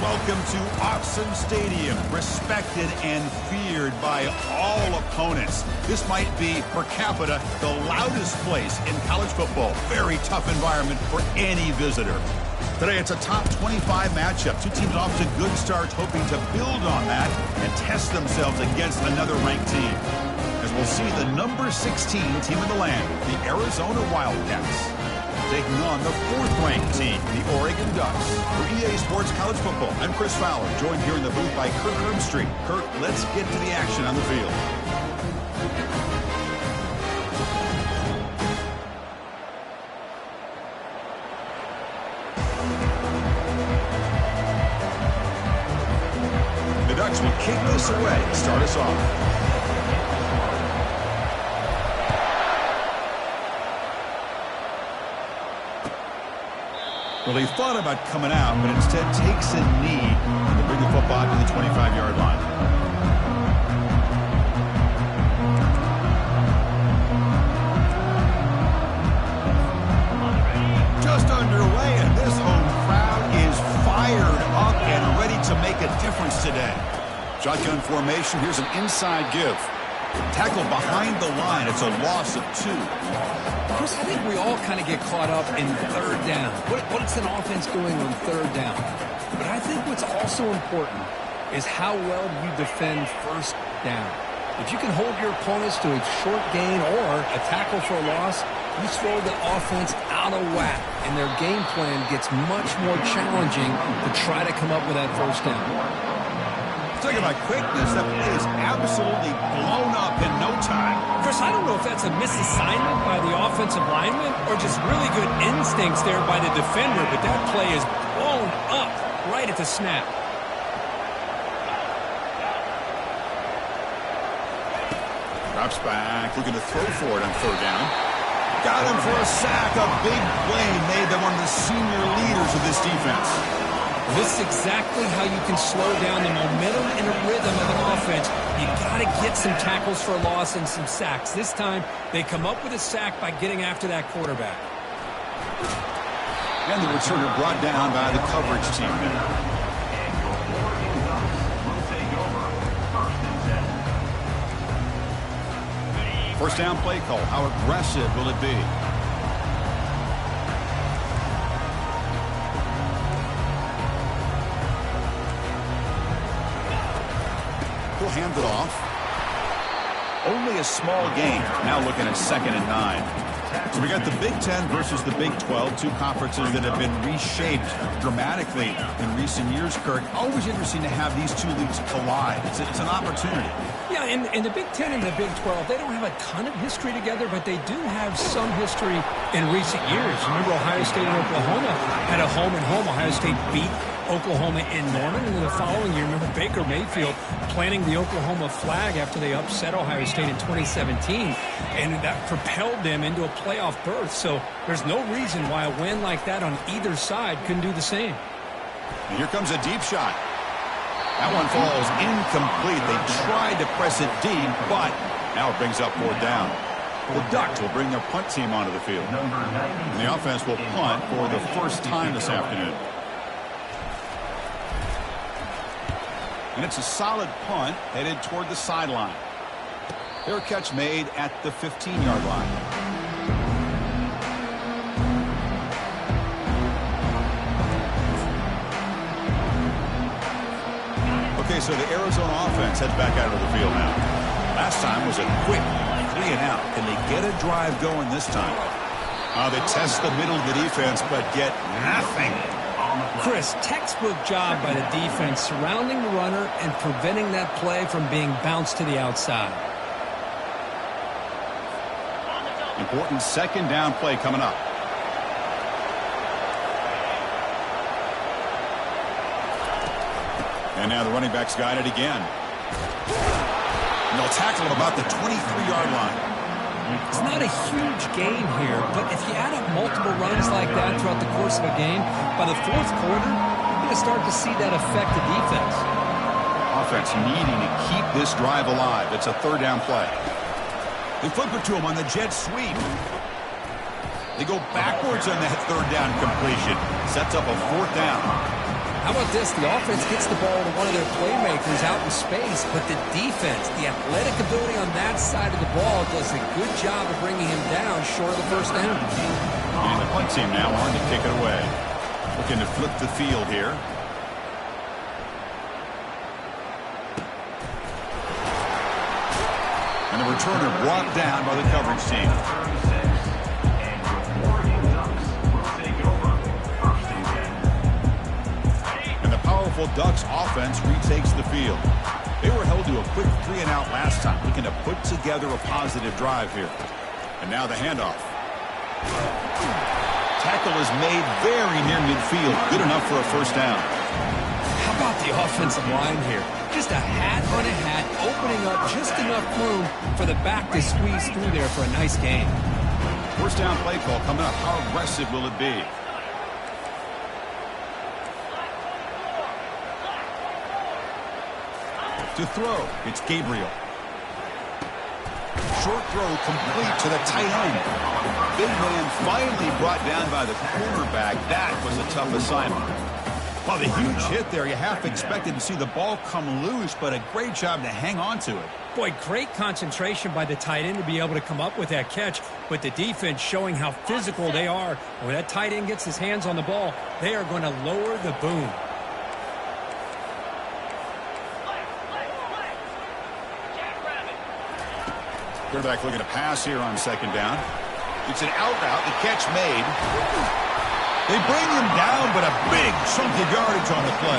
welcome to Autzen Stadium, respected and feared by all opponents. This might be, per capita, the loudest place in college football. Very tough environment for any visitor. Today, it's a top 25 matchup. Two teams off to good starts, hoping to build on that and test themselves against another ranked team. As we'll see the number 16 team in the land, the Arizona Wildcats, taking on the fourth-ranked team, the Oregon Ducks. For EA Sports College Football, I'm Chris Fowler, joined here in the booth by Kirk Herbstreit. Kirk, let's get to the action on the field. The Ducks will kick this away to start us off. Well, he thought about coming out, but instead takes a knee to bring the football to the 25-yard line. Just underway, and this home crowd is fired up and ready to make a difference today. Shotgun formation. Here's an inside give. Tackle behind the line. It's a loss of 2. Chris, I think we all kind of get caught up in third down. What is an offense doing on third down? But I think what's also important is how well you defend first down. If you can hold your opponents to a short gain or a tackle for a loss, you throw the offense out of whack, and their game plan gets much more challenging to try to come up with that first down. Talking about quickness, that play is absolutely blown up in no time. Chris, I don't know if that's a misassignment by the offensive lineman or just really good instincts there by the defender, but that play is blown up right at the snap. Drops back, looking to throw for it on third down. Got him for a sack. A big play made them one of the senior leaders of this defense. This is exactly how you can slow down the momentum and a rhythm of an offense. You got to get some tackles for loss and some sacks. This time, they come up with a sack by getting after that quarterback. And the returner brought down by the coverage team there. First down play call. How aggressive will it be? He'll hand it off. Only a small gain. Now looking at 2nd and 9. So we got the Big Ten versus the Big 12, two conferences that have been reshaped dramatically in recent years, Kirk. Always interesting to have these two leagues collide. It's an opportunity. Yeah, and the Big Ten and the Big 12, they don't have a ton of history together, but they do have some history in recent years. Remember, Ohio State and Oklahoma had a home-and-home. Ohio State beat Oklahoma in Norman, and then the following year, remember Baker Mayfield planting the Oklahoma flag after they upset Ohio State in 2017, and that propelled them into a playoff berth. So there's no reason why a win like that on either side couldn't do the same. And here comes a deep shot. That one falls incomplete. They tried to press it deep, but now it brings up 4th down. The Ducks will bring their punt team onto the field. And the offense will punt for the first time this afternoon. And it's a solid punt headed toward the sideline. Fair catch made at the 15-yard line. Okay, so the Arizona offense heads back out of the field now. Last time was a quick 3-and-out. Can they get a drive going this time? They test the middle of the defense, but get nothing. Chris, textbook job by the defense surrounding the runner and preventing that play from being bounced to the outside. Important 2nd down play coming up. And now the running back's got it again. And they'll tackle him about the 23-yard line. It's not a huge gain here, but if you add up multiple runs like that throughout the course of a game, by the 4th quarter, you're going to start to see that affect the defense. Offense needing to keep this drive alive. It's a 3rd down play. They flip it to him on the jet sweep. They go backwards on that 3rd down completion. Sets up a 4th down. How about this? The offense gets the ball to one of their playmakers out in space, but the defense, the athletic ability on that side of the ball does a good job of bringing him down short of the first down. And the punt team now on to kick it away. Looking to flip the field here. And the returner brought down by the coverage team. Ducks offense retakes the field. They were held to a quick 3-and-out last time, looking to put together a positive drive here. And now the handoff. Tackle is made very near midfield. Good enough for a first down. How about the offensive line here? Just a hat on a hat, opening up just enough room for the back to squeeze through there for a nice gain. First down play call coming up. How aggressive will it be? To throw, it's Gabriel. Short throw complete to the tight end. Big man finally brought down by the cornerback. That was a tough assignment. Well, the huge hit there, you half expected to see the ball come loose, but a great job to hang on to it. Boy, great concentration by the tight end to be able to come up with that catch, but the defense showing how physical they are. When that tight end gets his hands on the ball, they are going to lower the boom. Quarterback looking to pass here on second down. It's an out route. The catch made. They bring him down, but a big chunk of yardage on the play.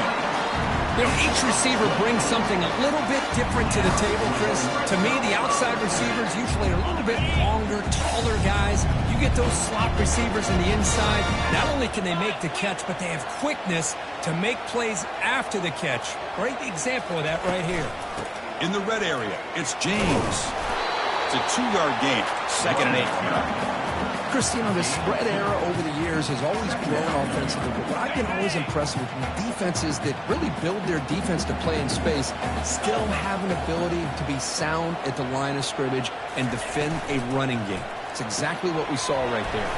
You know, each receiver brings something a little bit different to the table, Chris. To me, the outside receivers usually are a little bit longer, taller guys. You get those slot receivers in the inside. Not only can they make the catch, but they have quickness to make plays after the catch. Great example of that right here. In the red area, it's James. It's a 2-yard gain. 2nd and 8. Chris, you know, the spread era over the years has always grown offensively, but what I've been always impressed with defenses that really build their defense to play in space still have an ability to be sound at the line of scrimmage and defend a running game. It's exactly what we saw right there.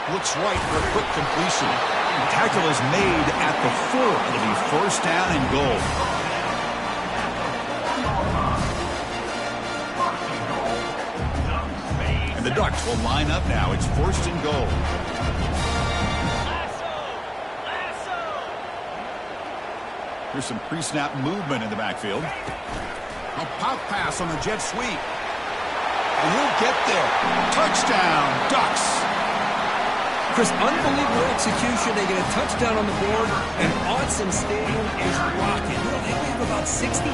Looks right for a quick completion. The tackle is made at the 4. It'll be first down and goal. And the Ducks will line up now. It's first and goal. Here's some pre-snap movement in the backfield. A pop pass on the jet sweep. And he'll get there. Touchdown, Ducks. Chris, unbelievable execution. They get a touchdown on the board, and Autzen Stadium is rocking. You know, they have about 60,000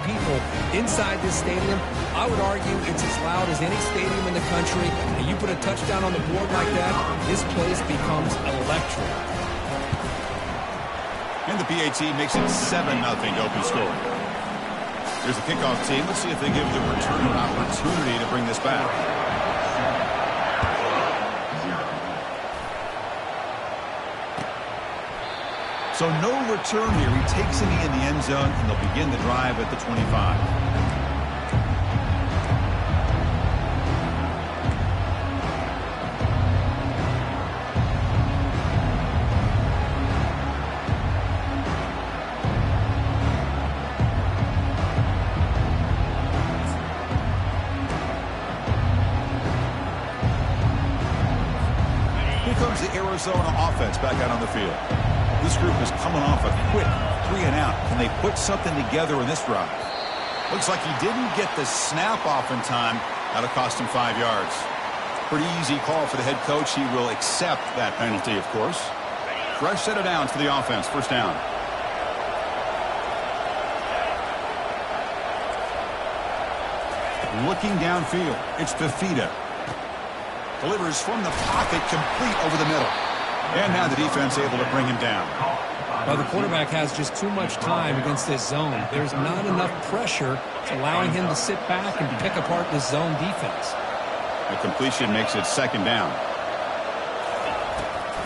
people inside this stadium. I would argue it's as loud as any stadium in the country, and you put a touchdown on the board like that, this place becomes electric. And the PAT makes it 7-0 to open score. Here's the kickoff team. Let's see if they give the returner an opportunity to bring this back. So no return here. He takes it in the end zone, and they'll begin the drive at the 25. Here comes the Arizona offense back out on the field. This group is coming off a quick 3-and-out. Can they put something together in this drive? Looks like he didn't get the snap off in time. That'll cost him 5 yards. Pretty easy call for the head coach. He will accept that penalty, of course. Fresh set of downs for the offense. First down. Looking downfield. It's Fifita. Delivers from the pocket, complete over the middle. And now the defense able to bring him down. Well, the quarterback has just too much time against this zone. There's not enough pressure. It's allowing him to sit back and pick apart the zone defense. The completion makes it 2nd down.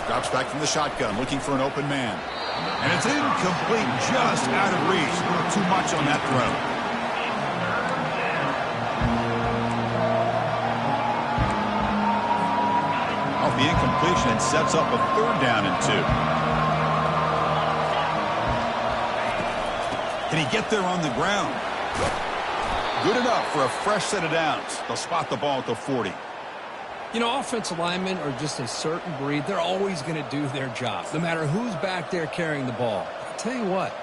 Drops back from the shotgun, looking for an open man. And it's incomplete, just out of reach. A little too much on that throw. The incompletion sets up a 3rd down and 2. Can he get there on the ground? Good enough for a fresh set of downs. They'll spot the ball at the 40. You know, offensive linemen are just a certain breed. They're always going to do their job, no matter who's back there carrying the ball. I'll tell you what,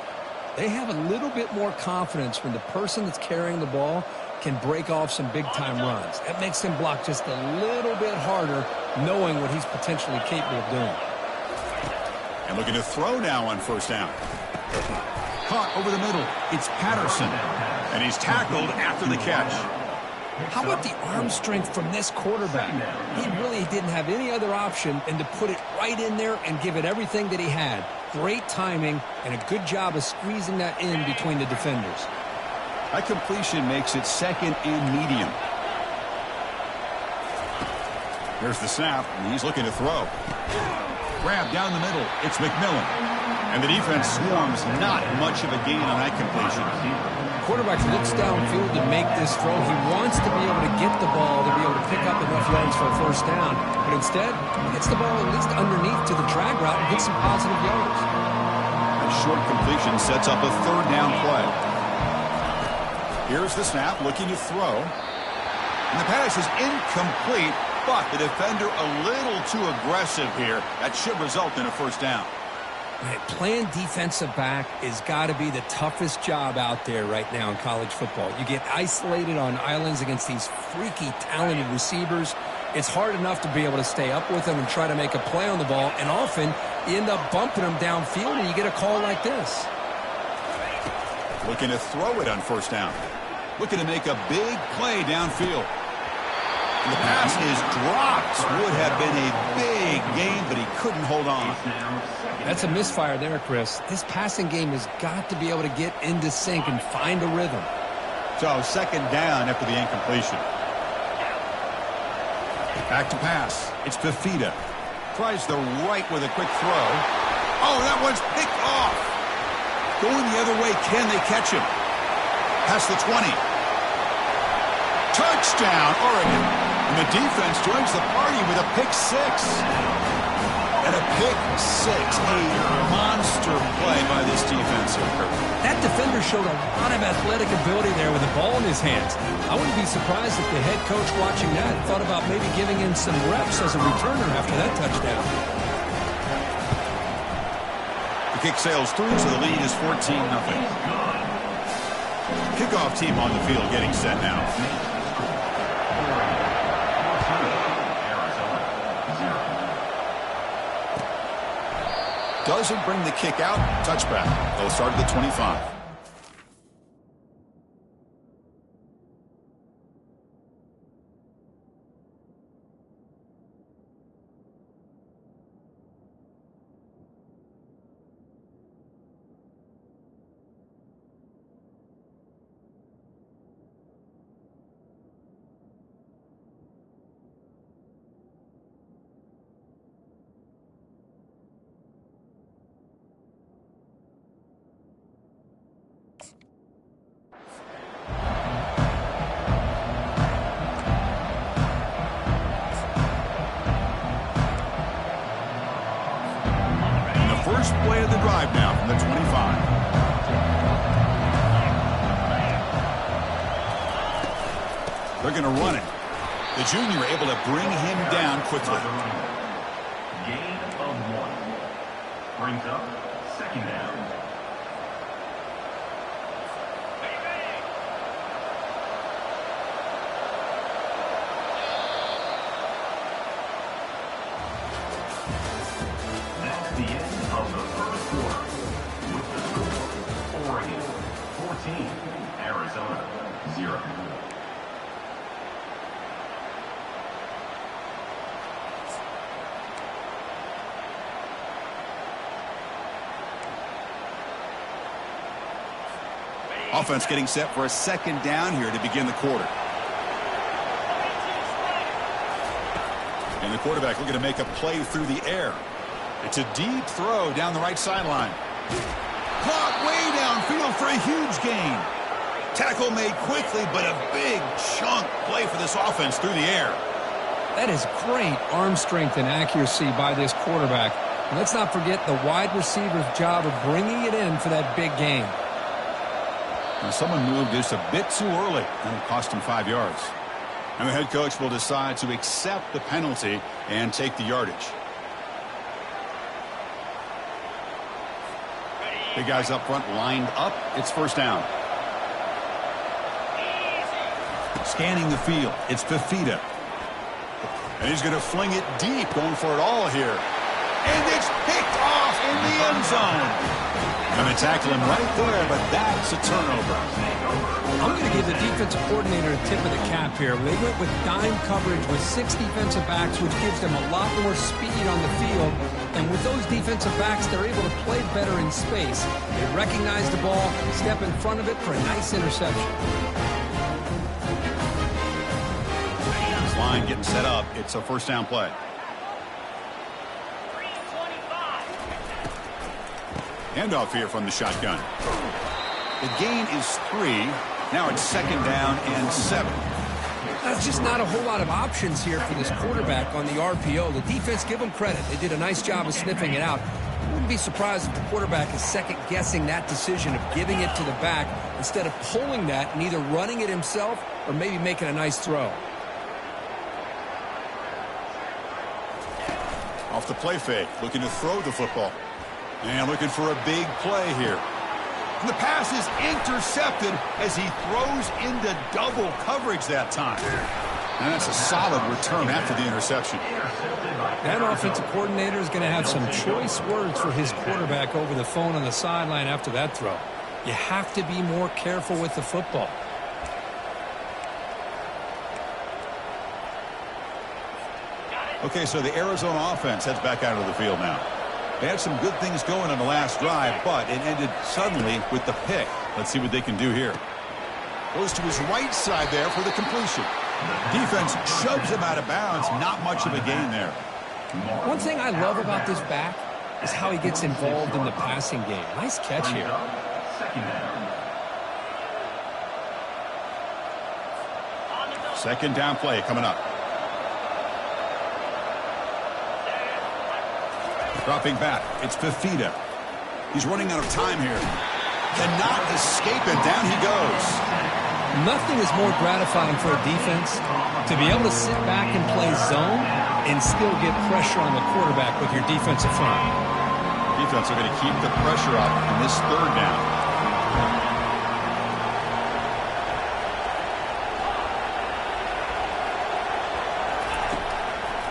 they have a little bit more confidence when the person that's carrying the ball can break off some big-time runs. That makes him block just a little bit harder, knowing what he's potentially capable of doing. And looking to throw now on first down. Caught over the middle. It's Patterson. And he's tackled after the catch. How about the arm strength from this quarterback? He really didn't have any other option than to put it right in there and give it everything that he had. Great timing and a good job of squeezing that in between the defenders. That completion makes it second and medium. Here's the snap, and he's looking to throw. Grab down the middle. It's McMillan. And the defense swarms, not much of a gain on that completion. Quarterback looks downfield to make this throw. He wants to be able to get the ball to be able to pick up enough yards for a first down. But instead, he gets the ball at least underneath to the drag route and gets some positive yards. A short completion sets up a third down play. Here's the snap, looking to throw. And the pass is incomplete, but the defender a little too aggressive here. That should result in a first down. Man, playing defensive back has got to be the toughest job out there right now in college football. You get isolated on islands against these freaky, talented receivers. It's hard enough to be able to stay up with them and try to make a play on the ball, and often you end up bumping them downfield and you get a call like this. Looking to throw it on first down. Looking to make a big play downfield. And the pass is dropped. Would have been a big gain, but he couldn't hold on. That's a misfire there, Chris. This passing game has got to be able to get into sync and find a rhythm. So second down after the incompletion. Back to pass. It's Fifita. Tries the right with a quick throw. Oh, that one's picked off. Going the other way, can they catch him? Past the 20. Touchdown, Oregon. And the defense joins the party with a pick six. And a pick six, a monster play by this defense. That defender showed a lot of athletic ability there with the ball in his hands. I wouldn't be surprised if the head coach watching that thought about maybe giving him some reps as a returner after that touchdown. The kick sails through, so the lead is 14-0. Kickoff team on the field getting set now. Doesn't bring the kick out. Touchback. They'll start at the 25. First play of the drive now from the 25. They're going to run it. The junior able to bring him down quickly. Gain of 1. Brings up second down. Arizona 0. Offense getting set for a second down here to begin the quarter. And the quarterback looking to make a play through the air. It's a deep throw down the right sideline. Caught way downfield for a huge gain. Tackle made quickly, but a big chunk play for this offense through the air. That is great arm strength and accuracy by this quarterback. And let's not forget the wide receiver's job of bringing it in for that big gain. Now, someone moved just a bit too early, and it cost him 5 yards. And the head coach will decide to accept the penalty and take the yardage. The guys up front lined up. It's first down. Scanning the field. It's Fifita. And he's going to fling it deep, going for it all here. And it's picked off in the end zone. Going to tackle him right there, but that's a turnover. I'm going to give the defensive coordinator a tip of the cap here. They went with dime coverage with 6 defensive backs, which gives them a lot more speed on the field. And with those defensive backs, they're able to play better in space. They recognize the ball, step in front of it for a nice interception. This line getting set up. It's a first down play. Handoff here from the shotgun. The gain is 3. Now it's second down and 7. That's just not a whole lot of options here for this quarterback on the RPO. The defense, give them credit. They did a nice job of sniffing it out. I wouldn't be surprised if the quarterback is second-guessing that decision of giving it to the back instead of pulling that and either running it himself or maybe making a nice throw. Off the play fake, looking to throw the football. And looking for a big play here. And the pass is intercepted as he throws into double coverage that time. And that's a solid return after the interception. That offensive coordinator is going to have some choice words for his quarterback over the phone on the sideline after that throw. You have to be more careful with the football. Okay, so the Arizona offense heads back out of the field now. They had some good things going on the last drive, but it ended suddenly with the pick. Let's see what they can do here. Goes to his right side there for the completion. Defense shoves him out of bounds. Not much of a gain there. One thing I love about this back is how he gets involved in the passing game. Nice catch here. Second down play coming up. Dropping back, it's Fifita. He's running out of time here. Cannot escape it. Down he goes. Nothing is more gratifying for a defense to be able to sit back and play zone and still get pressure on the quarterback with your defensive front. Defense are going to keep the pressure up in this third down.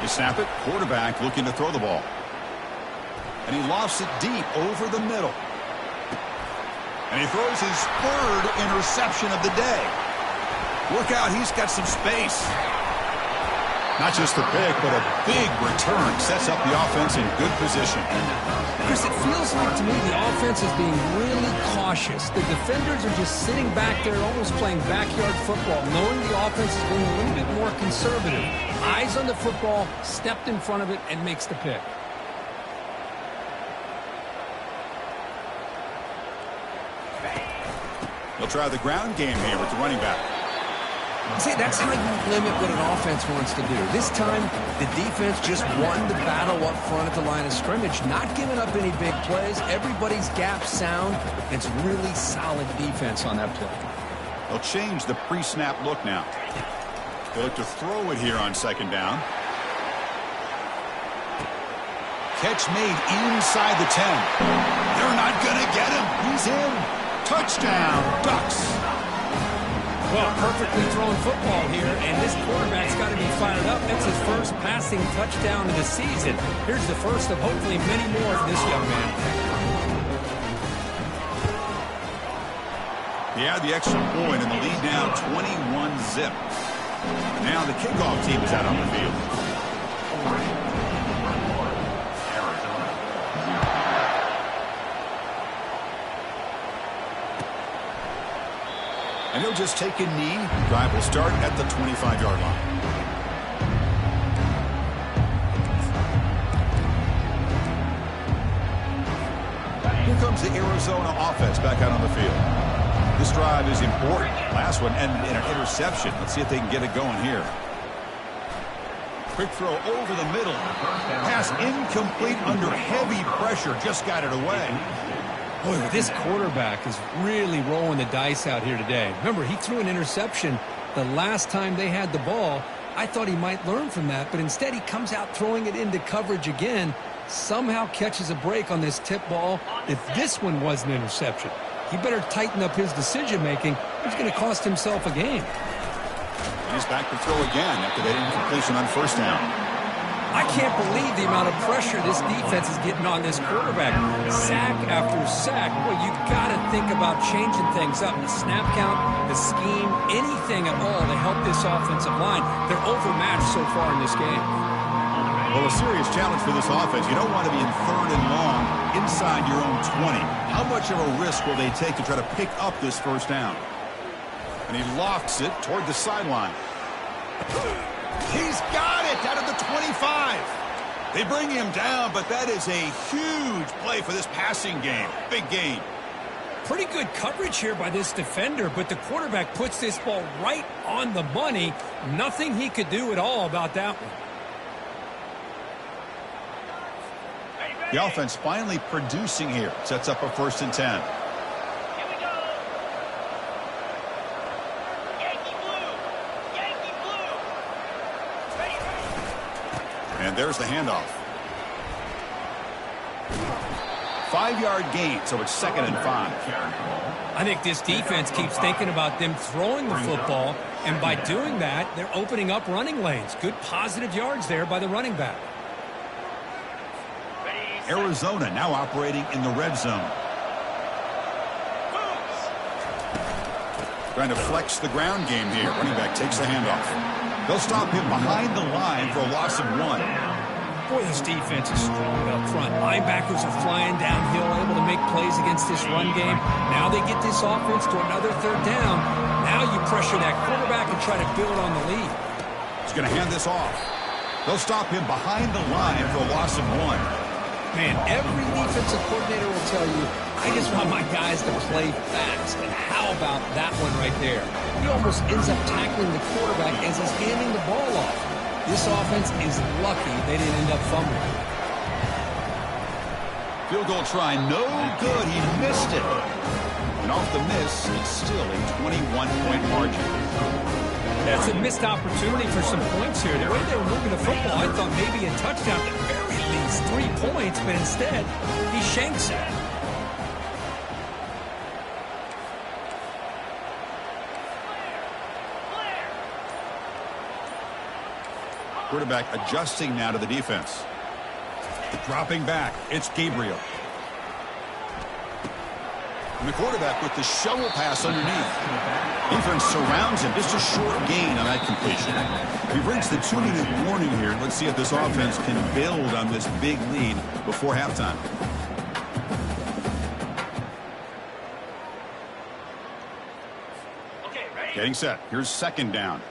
You snap it, quarterback looking to throw the ball. And he lofts it deep over the middle. And he throws his third interception of the day. Look out, he's got some space. Not just the pick, but a big return. Sets up the offense in good position. Chris, it feels like to me the offense is being really cautious. The defenders are just sitting back there almost playing backyard football, knowing the offense is being a little bit more conservative. Eyes on the football, stepped in front of it, and makes the pick. They'll try the ground game here with the running back. See, that's how you limit what an offense wants to do. This time, the defense just won the battle up front at the line of scrimmage, not giving up any big plays. Everybody's gap sound. It's really solid defense on that play. They'll change the pre-snap look now. They look to throw it here on second down. Catch made inside the 10. They're not going to get him. He's in. Touchdown, Ducks. Well, perfectly thrown football here, and this quarterback's got to be fired up. That's his first passing touchdown of the season. Here's the first of hopefully many more for this young man. He had the extra point, and the lead now 21-zip. Now the kickoff team is out on the field. And he'll just take a knee. Drive will start at the 25-yard line. Here comes the Arizona offense back out on the field. This drive is important. Last one ended in an interception. Let's see if they can get it going here. Quick throw over the middle. Pass incomplete under heavy pressure. Just got it away. Boy, this quarterback is really rolling the dice out here today. Remember, he threw an interception the last time they had the ball. I thought he might learn from that, but instead he comes out throwing it into coverage again, somehow catches a break on this tip ball. If this one was an interception, he better tighten up his decision-making. He's going to cost himself a game. He's back to throw again after that incompletion on first down. I can't believe the amount of pressure this defense is getting on this quarterback. Sack after sack. Well, you got to think about changing things up. The snap count, the scheme, anything at all to help this offensive line. They're overmatched so far in this game. Well, a serious challenge for this offense. You don't want to be in 3rd and long inside your own 20. How much of a risk will they take to try to pick up this first down? And he lofts it toward the sideline. He's got it out of the 25. They bring him down, but that is a huge play for this passing game. Big gain. Pretty good coverage here by this defender, but the quarterback puts this ball right on the money. Nothing he could do at all about that one. The offense finally producing here. Sets up a 1st and 10. And there's the handoff. 5-yard gain, so it's 2nd and 5. I think this defense keeps thinking about them throwing the football, and by doing that, they're opening up running lanes. Good positive yards there by the running back. Arizona now operating in the red zone. Trying to flex the ground game here. Running back takes the handoff. They'll stop him behind the line for a loss of 1. Boy, this defense is strong up front. Linebackers are flying downhill, able to make plays against this run game. Now they get this offense to another 3rd down. Now you pressure that quarterback and try to build on the lead. He's going to hand this off. They'll stop him behind the line for a loss of 1. Man, every defensive coordinator will tell you, I just want my guys to play fast. And how about that one right there? He almost ends up tackling the quarterback as he's handing the ball off. This offense is lucky they didn't end up fumbling. Field goal try, no good. He missed it. And off the miss, it's still a 21-point margin. That's a missed opportunity for some points here. The way they were moving the football, I thought maybe a touchdown at the very least 3 points, but instead, he shanks it. Quarterback adjusting now to the defense. Dropping back, it's Gabriel. And the quarterback with the shovel pass underneath. Defense surrounds him. Just a short gain on that completion. He brings the 2-minute warning here. Let's see if this offense can build on this big lead before halftime. Getting set. Here's 2nd down.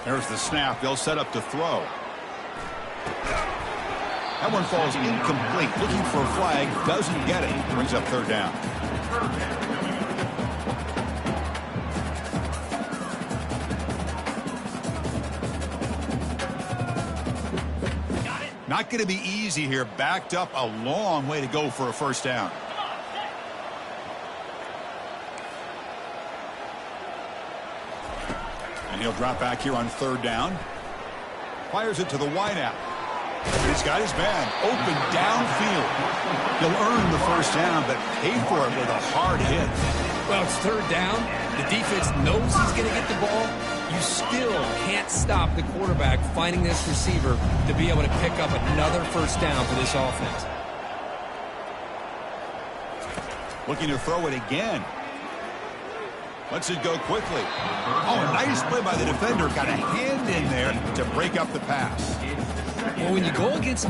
There's the snap. They'll set up to throw. That one falls incomplete. Looking for a flag. Doesn't get it. Brings up 3rd down. Not going to be easy here. Backed up a long way to go for a 1st down. And he'll drop back here on 3rd down. Fires it to the wideout. He's got his man open downfield. He'll earn the 1st down, but pay for it with a hard hit. Well, it's 3rd down. The defense knows he's going to get the ball. You still can't stop the quarterback finding this receiver to be able to pick up another 1st down for this offense. Looking to throw it again. Lets it go quickly. Oh, a nice play by the defender. Got a hand in there to break up the pass. Well, when you go against